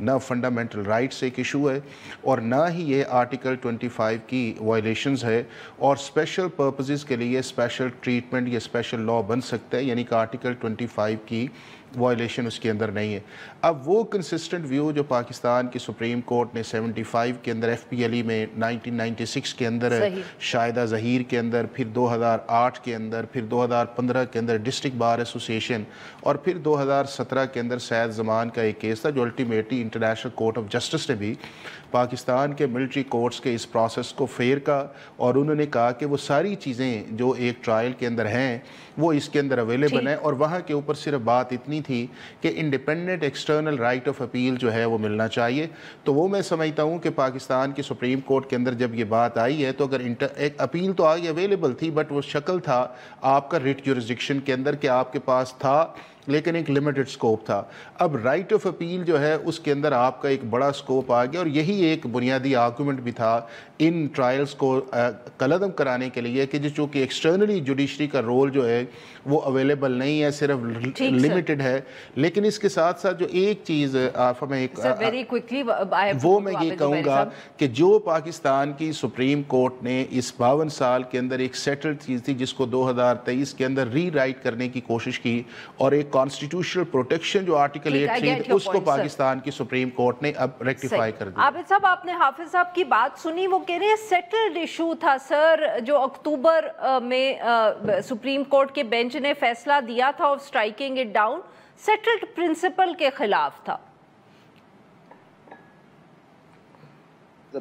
نہ fundamental right سے ایک ایشو ہے اور نہ ہی یہ آرٹیکل 25 کی وائلیشنز ہے اور اسپیشل پرپزز کے لیے اسپیشل ٹریٹمنٹ یا اسپیشل لا بن سکتا ہے، یعنی کہ آرٹیکل 25 کی وائلیشن اس کے اندر نہیں ہے۔ اب وہ کنسسٹنٹ ویو جو پاکستان کی سپریم کورٹ نے 75 کے اندر ایف پی ایل ای میں 1996 کے اندر شاہدہ ظہیر کے اندر، پھر 2008 کے اندر، پھر 2015 کے اندر ڈسٹرکٹ بار ایسوسیشن اور پھر 2017 کے اندر سید زمان کا ایک کیس تھا جو ultimately international court of justice نے بھی پاکستان کے ملٹری کورٹس کے اس پروسیس کو فیئر کا، اور انہوں نے کہا کہ وہ ساری چیزیں جو ایک ٹرائل کے اندر ہیں وہ اس کے اندر اویلیبل ہیں، اور وہاں کے اوپر صرف بات اتنی تھی کہ independent external right of appeal جو ہے وہ ملنا چاہیے۔ تو وہ میں سمجھتا ہوں کہ پاکستان کی سپریم کورٹ کے اندر جب یہ بات آئی ہے تو اگر ایک اپیل تو آگے اویلیبل تھی، بٹ وہ شکل تھا آپ کا ریٹ جورسڈکشن کے اندر کہ آپ کے پاس تھا لیکن ایک لمیٹڈ سکوپ تھا۔ اب رائٹ آف اپیل جو ہے اس کے اندر آپ کا ایک بڑا سکوپ آ گیا، اور یہی ایک بنیادی آرگومنٹ بھی تھا ان ٹرائلز کو کالعدم کرانے کے لیے کہ چونکہ ایکسٹرنلی جوڈیشری کا رول جو ہے وہ اویلیبل نہیں ہے، صرف لمیٹڈ ہے۔ لیکن اس کے ساتھ ساتھ جو ایک چیز میں وہ میں یہ کہوں گا کہ جو پاکستان کی سپریم کورٹ نے اس 52 سال کے اندر ایک سیٹلڈ چیز تھی جس کو 2023 کے اندر ری رائٹ کرنے کی کوشش کی، اور ایک کانسٹیٹیوشنل پروٹیکشن جو آرٹیکل 8 اس کو پاکستان کی سپریم کورٹ نے اب ریکٹیفائی کر دیا۔ عابد صاحب، آپ نے حافظ صاحب کی بات سنی، وہ کہہ رہے ہیں سیٹلڈ ایشو تھا سر، جو اکتوبر میں سپریم کورٹ کے بینچ نے فیصلہ دیا تھا off striking it down, settled principle کے خلاف تھا۔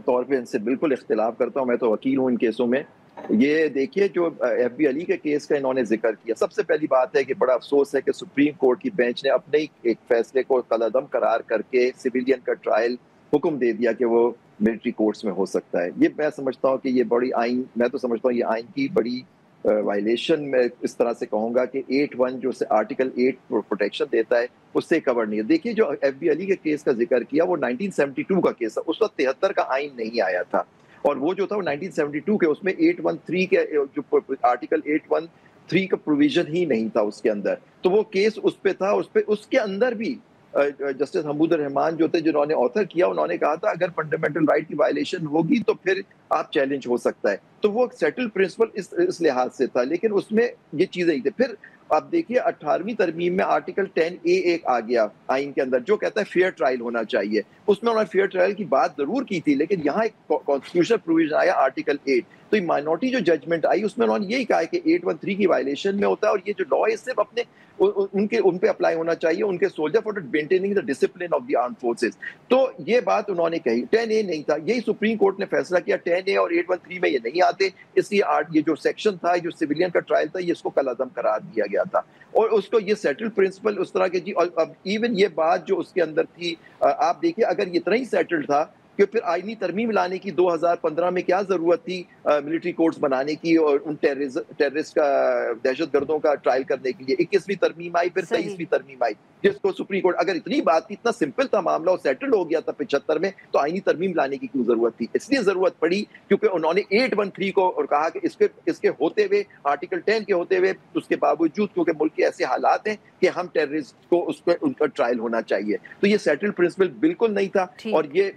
طور پہ ان سے بالکل اختلاف کرتا ہوں، میں تو وکیل ہوں ان کیسوں میں۔ یہ دیکھیے جو ایف بی علی کے کیس کا انہوں نے ذکر کیا، سب سے پہلی بات ہے کہ بڑا افسوس ہے کہ سپریم کورٹ کی بینچ نے اپنے ایک فیصلے کو کالعدم قرار کر کے سویلین کا ٹرائل حکم دے دیا کہ وہ ملٹری کورٹس میں ہو سکتا ہے۔ یہ میں سمجھتا ہوں کہ یہ بڑی آئین، میں تو سمجھتا ہوں یہ آئین کی بڑی وائلیشن، میں اس طرح سے کہوں گا کہ 8(1) جو آرٹیکل 8 پروٹیکشن دیتا ہے اس سے کور نہیں ہے۔ دیکھیے جو ایف بی علی کے کیس کا ذکر کیا وہ 1972 کا کیس ہے، اس وقت 73 کا آئین نہیں آیا تھا، اور وہ جو تھا وہ 1972 کے، اس میں 813 کے جو آرٹیکل 813 کا پروویژن ہی نہیں تھا اس کے اندر، تو وہ کیس اس پہ تھا۔ اس کے اندر بھی جسٹس حمود الرحمان جو تھے جنہوں نے آتھر کیا، انہوں نے کہا تھا اگر فنڈامنٹل رائٹ کی وائلیشن ہوگی تو پھر آپ چیلنج ہو سکتا ہے، تو وہ سیٹل پرنسپل اس لحاظ سے تھا، لیکن اس میں یہ چیزیں ہی تھے۔ پھر آپ دیکھیے 18ویں ترمیم میں آرٹیکل 10A ایک آ گیا آئین کے اندر جو کہتا ہے فیئر ٹرائل ہونا چاہیے، اس میں انہوں نے فیئر ٹرائل کی بات ضرور کی تھی، لیکن یہاں ایک کانسٹیٹیوشنل پروویژن آیا آرٹیکل 8، تو یہ مائنورٹی جو ججمنٹ آئی اس میں انہوں نے یہی کہا کہ 813 کی وائلیشن میں ہوتا ہے، اور یہ جو لا ہے صرف اپنے ان پہ اپلائی ہونا چاہیے، ان کے soldier for maintaining the discipline of the arm forces, تو یہ بات انہوں نے کہی۔ 10A نہیں تھا، یہی سپریم کورٹ نے فیصلہ کیا 10A اور 813 میں یہ نہیں آتے، اس لیے یہ جو سیکشن تھا، جو سویلین کا ٹرائل تھا، یہ اس کو کالعدم قرار دیا گیا تھا، اور اس کو یہ سیٹل پرنسپل اس طرح کے جی، اور اب ایون یہ بات جو اس کے اندر تھی، آپ دیکھیے اگر یہ اتنا ہی سیٹلڈ تھا کہ پھر آئینی ترمیم لانے کی 2015 میں کیا ضرورت تھی ملٹری کورٹس بنانے کی اور ان ٹیررسٹ کا، دہشت گردوں کا ٹرائل کرنے کے لیے؟ 21ویں ترمیم آئی، پھر 23ویں ترمیم آئی، جس کو سپریم کورٹ، اگر اتنی بات تھی، اتنا سمپل تھا معاملہ اور سیٹل ہو گیا تھا 75 میں، تو آئینی ترمیم لانے کی کیوں ضرورت تھی؟ اس لیے ضرورت پڑی کیونکہ انہوں نے 813 کو اور کہا کہ اس کے ہوتے ہوئے، آرٹیکل 10 کے ہوتے ہوئے، اس کے باوجود کیونکہ ملک کے ایسے حالات ہیں کہ ہم ٹیررسٹ کو اس پہ ان کا ٹرائل ہونا چاہیے، تو یہ سیٹل پرنسپل بالکل نہیں تھا۔ اور یہ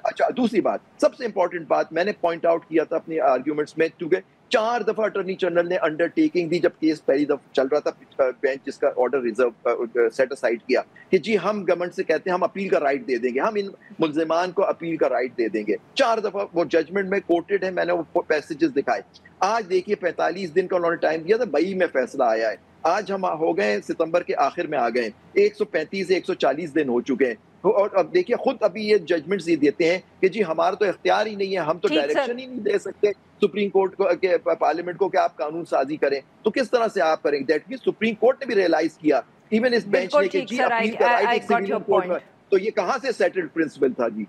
اچھا، دوسری بات، سب سے امپورٹنٹ بات میں نے پوائنٹ آؤٹ کیا تھا اپنے آرگیومنٹس میں، کیونکہ 4 دفعہ اٹارنی جنرل نے انڈر ٹیکنگ دی جب کیس پہلی دفعہ چل رہا تھا، بینچ جس کا آرڈر ریزرو سیٹ اسائڈ کیا کہ جی ہم گورنمنٹ سے کہتے ہیں ہم اپیل کا رائٹ دے دیں گے، ہم ان ملزمان کو اپیل کا رائٹ دے دیں گے۔ 4 دفعہ وہ ججمنٹ میں کوٹڈ ہے، میں نے وہ پیسیجز دکھائے۔ آج دیکھیے 45 دن کا انہوں نے ٹائم دیا تھا، مئی میں فیصلہ آیا ہے، آج ہم ہو گئے ستمبر کے آخر میں آ گئے، 135 سے 140 دن ہو چکے ہیں، اور اب دیکھیے خود ابھی یہ ججمنٹس یہ دیتے ہیں کہ جی ہمارا تو اختیار ہی نہیں ہے، ہم تو ڈائریکشن ہی نہیں دے سکتے سپریم کورٹ کو کہ پارلیمنٹ کو کہ آپ قانون سازی کریں، تو کس طرح سے آپ کریں؟ دیٹ مینس سپریم کورٹ نے بھی ریئلائز کیا ایون اس بینچ نے کہ جی اپیل کا رائٹ ہے سپریم کورٹ میں، تو یہ کہاں سے سیٹلڈ پرنسپل تھا؟ جی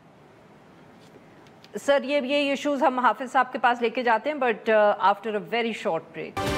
سر، یہ ایشوز ہم حافظ صاحب کے پاس لے کے جاتے ہیں، but after a very short break.